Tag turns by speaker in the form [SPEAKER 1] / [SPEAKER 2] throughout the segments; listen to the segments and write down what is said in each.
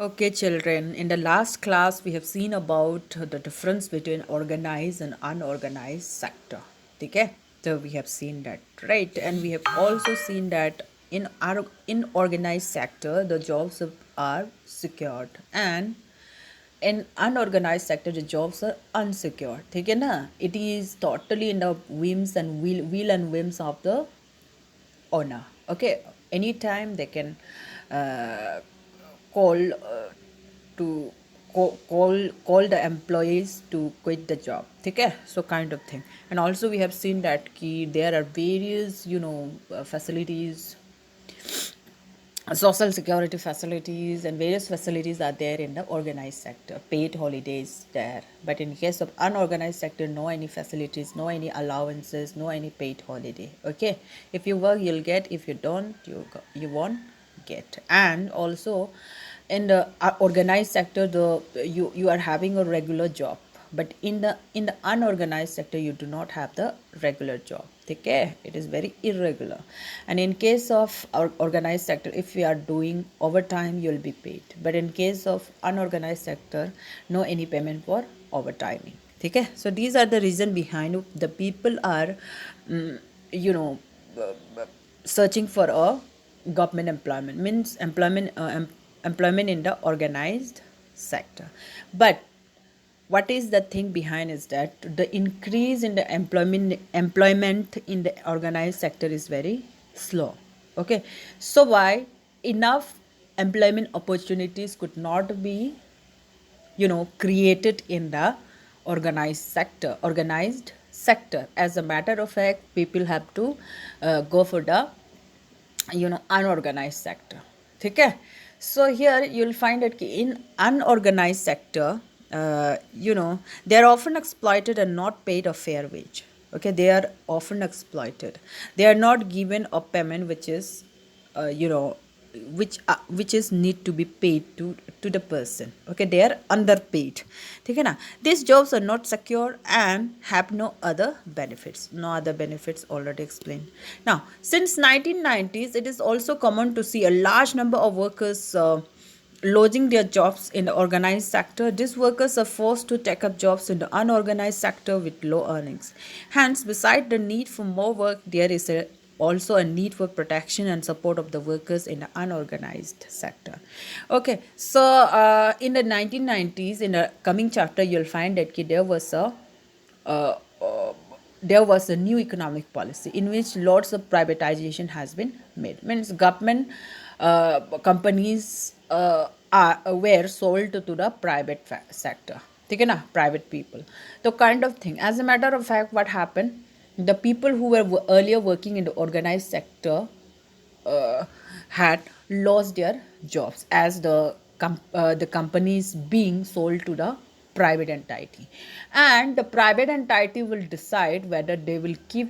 [SPEAKER 1] Okay, children, in the last class, we have seen about the difference between organized and unorganized sector. Okay, so we have seen that, right? And we have also seen that in our in organized sector, the jobs are secured, and in unorganized sector, the jobs are unsecured. Okay, na? It is totally in the whims and will and whims of the owner. Okay, anytime they can uh, call to call the employees to quit the job. Okay, so kind of thing. And also we have seen that there are various facilities, social security facilities and various facilities are there in the organized sector, paid holidays there, but in case of unorganized sector, no any facilities, no any allowances, no any paid holiday. Okay, if you work you'll get, if you don't, you won't get. And also in the organized sector, you are having a regular job, but in the unorganized sector you do not have the regular job. Okay, it is very irregular. And in case of our organized sector, if we are doing overtime you'll be paid, but in case of unorganized sector, no any payment for overtiming. Okay, so these are the reason behind the people are mm, you know searching for a government employment, means employment in the organized sector. But what is the thing behind is that the increase in the employment in the organized sector is very slow. Okay, so why enough employment opportunities could not be created in the organized sector. As a matter of fact, people have to go for the unorganized sector. Okay, so here you'll find that in unorganized sector, they are often exploited and not paid a fair wage. Okay, they are often exploited. They are not given a payment which is uh, you know which is need to be paid to the person. Okay, they are underpaid. Okay, na? These jobs are not secure and have no other benefits already explained. Now, since 1990s, it is also common to see a large number of workers lodging their jobs in the organized sector. These workers are forced to take up jobs in the unorganized sector with low earnings. Hence, beside the need for more work, there is also a need for protection and support of the workers in the unorganized sector. Okay, so in the 1990s, in the coming chapter, you'll find that uh, uh, there was a new economic policy in which lots of privatization has been made. Means government companies were sold to the private sector. Okay, na? Private people. The kind of thing. As a matter of fact, what happened? The people who were earlier working in the organized sector uh, had lost their jobs as the companies being sold to the private entity, and the private entity will decide whether they will keep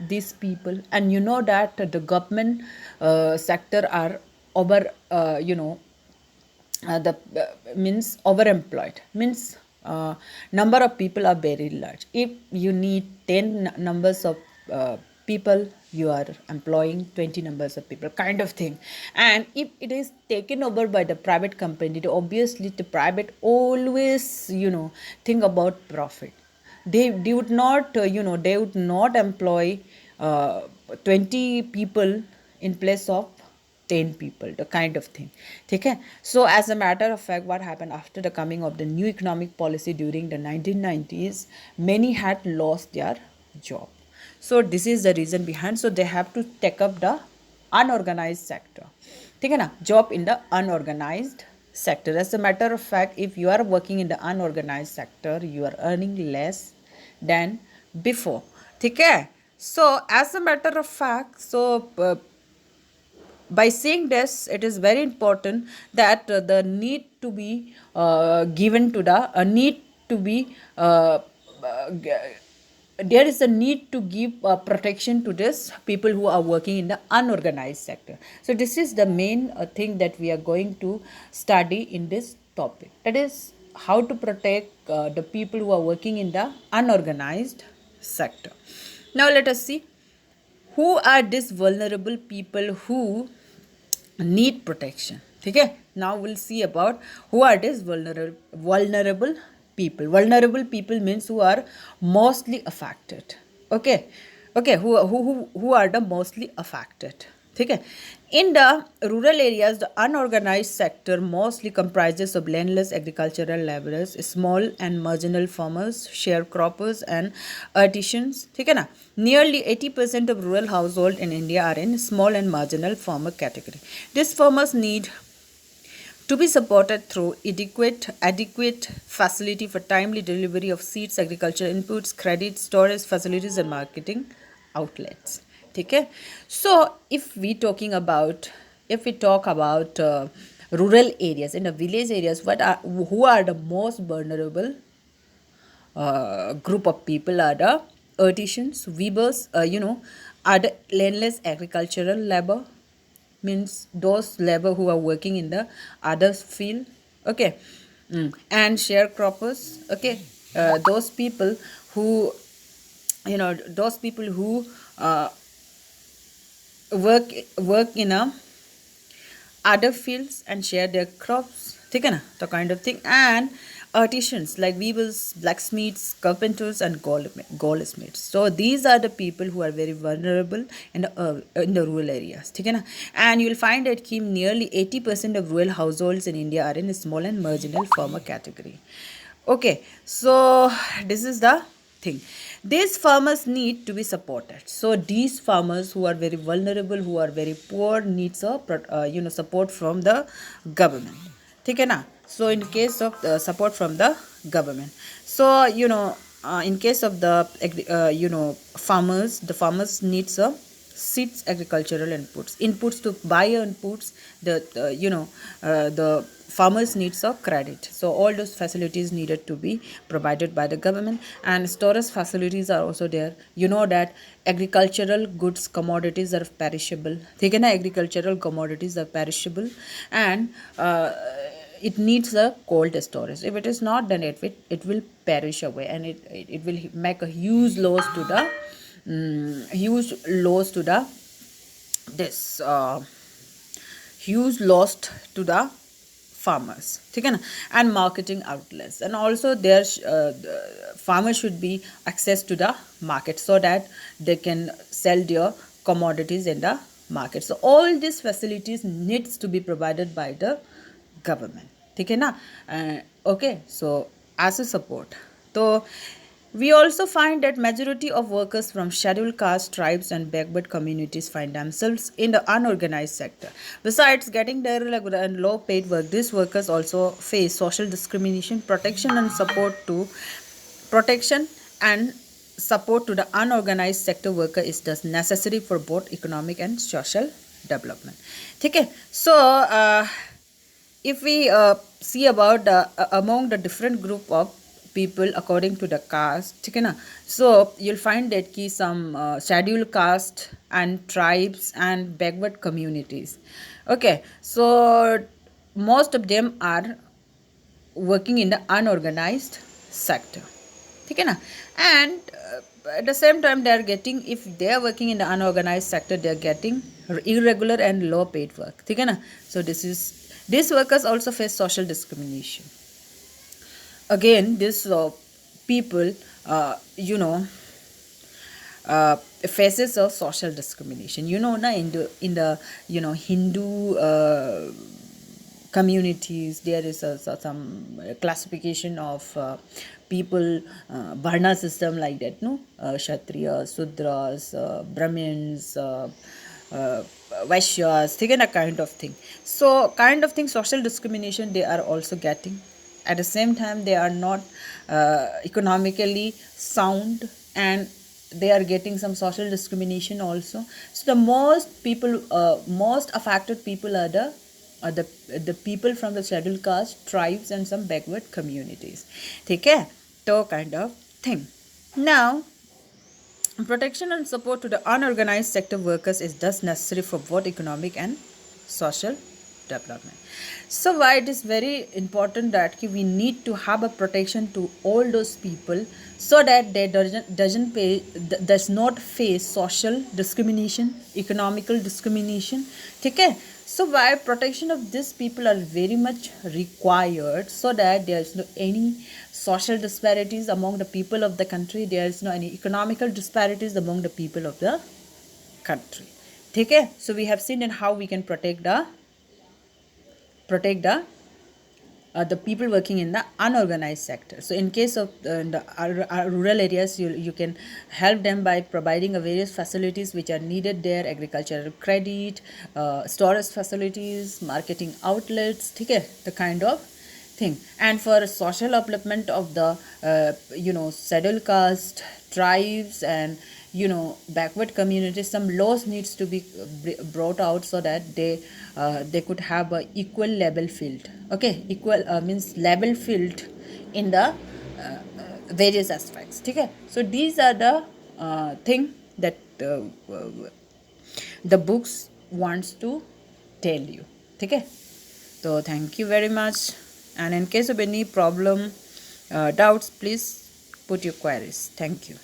[SPEAKER 1] these people. And you know that the government sector are over the means overemployed, means number of people are very large. If you need 10 numbers of people, you are employing 20 numbers of people, kind of thing. And if it is taken over by the private company, obviously the private always think about profit. They would not they would not employ 20 people in place of 10 people, the kind of thing. Okay, so as a matter of fact, what happened after the coming of the new economic policy during the 1990s, many had lost their job. So this is the reason behind, so they have to take up the unorganized sector. Okay, na? Job in the unorganized sector. As a matter of fact, if you are working in the unorganized sector, you are earning less than before. Okay, so as a matter of fact, so by saying this, it is very important that the need to be given to the need to be there is a need to give protection to this people who are working in the unorganized sector. So this is the main thing that we are going to study in this topic, that is how to protect the people who are working in the unorganized sector. Now let us see who are these vulnerable people who need protection. Okay, now we'll see about who are these vulnerable people. Vulnerable people means who are mostly affected. Okay, okay, who are the mostly affected. Okay, in the rural areas, the unorganized sector mostly comprises of landless agricultural laborers, small and marginal farmers, sharecroppers, and artisans. Okay, na? Nearly 80% of rural households in India are in small and marginal farmer category. These farmers need to be supported through adequate facility for timely delivery of seeds, agricultural inputs, credit, storage facilities, and marketing outlets. Okay, so if we talk about rural areas, in the village areas, who are the most vulnerable group of people are the artisans, weavers, are the landless agricultural labor, means those labor who are working in the other field. Okay. And sharecroppers. Okay. Those people who, those people who uh, work in a other fields and share their crops, ठीक है ना, the kind of thing. And artisans like weavers, blacksmiths, carpenters, and goldsmiths. So these are the people who are very vulnerable in the rural areas, ठीक है ना. And you'll find that nearly 80% of rural households in India are in a small and marginal farmer category. Okay, so this is the thing. These farmers need to be supported. So these farmers who are very vulnerable, who are very poor, needs a support from the government. ठीक है ना. So in case of the support from the government, so in case of the farmers, the farmers needs a seeds, agricultural inputs to buy inputs. The farmers needs a credit, so all those facilities needed to be provided by the government. And storage facilities are also there. You know that agricultural goods, commodities are perishable. ठीक है ना, agricultural commodities are perishable, and it needs a cold storage. If it is not, then it will perish away, and it will make a huge loss to the this huge loss to the farmers, ठीक है ना. And marketing outlets, and also the farmers should be access to the market so that they can sell their commodities in the market. So all these facilities needs to be provided by the government, ठीक है ना. Okay, so as a support, so we also find that majority of workers from scheduled caste, tribes, and backward communities find themselves in the unorganized sector. Besides getting the irregular and low paid work, these workers also face social discrimination. Protection and support to the unorganized sector worker is thus necessary for both economic and social development. Okay, so if we see about among the different group of people according to the caste, ठीक है ना. So you'll find that ki some scheduled caste and tribes and backward communities. Okay, so most of them are working in the unorganized sector, ठीक है ना. And at the same time, they are getting, if they are working in the unorganized sector, they are getting irregular and low paid work, ठीक है ना. So these workers also face social discrimination. Again, this people faces of social discrimination. Na, in the Hindu communities, there is some classification of people, varna system like that, no. Kshatriyas, Sudras, Brahmins, Vaishyas, kind of thing. So kind of thing, social discrimination they are also getting. At the same time, they are not economically sound, and they are getting some social discrimination also. So the most affected people are the people from the scheduled caste, tribes, and some backward communities. Okay, so kind of thing. Now, protection and support to the unorganized sector workers is thus necessary for both economic and social development. So why it is very important that we need to have a protection to all those people, so that they does not face social discrimination, economical discrimination. Okay, So why protection of these people are very much required, so that there is no any social disparities among the people of the country, there is no any economical disparities among the people of the country. Okay, so we have seen in how we can protect the people working in the unorganized sector. So in case of the rural areas, you can help them by providing a various facilities which are needed there: agricultural credit, storage facilities, marketing outlets, okay, the kind of thing. And for social upliftment of the scheduled caste, tribes, and backward communities, some laws needs to be brought out, so that they could have a equal level field. Okay, equal means level field in the various aspects. Okay, so these are the thing that the books wants to tell you. Okay, so thank you very much, and in case of any problem, doubts, please put your queries. Thank you.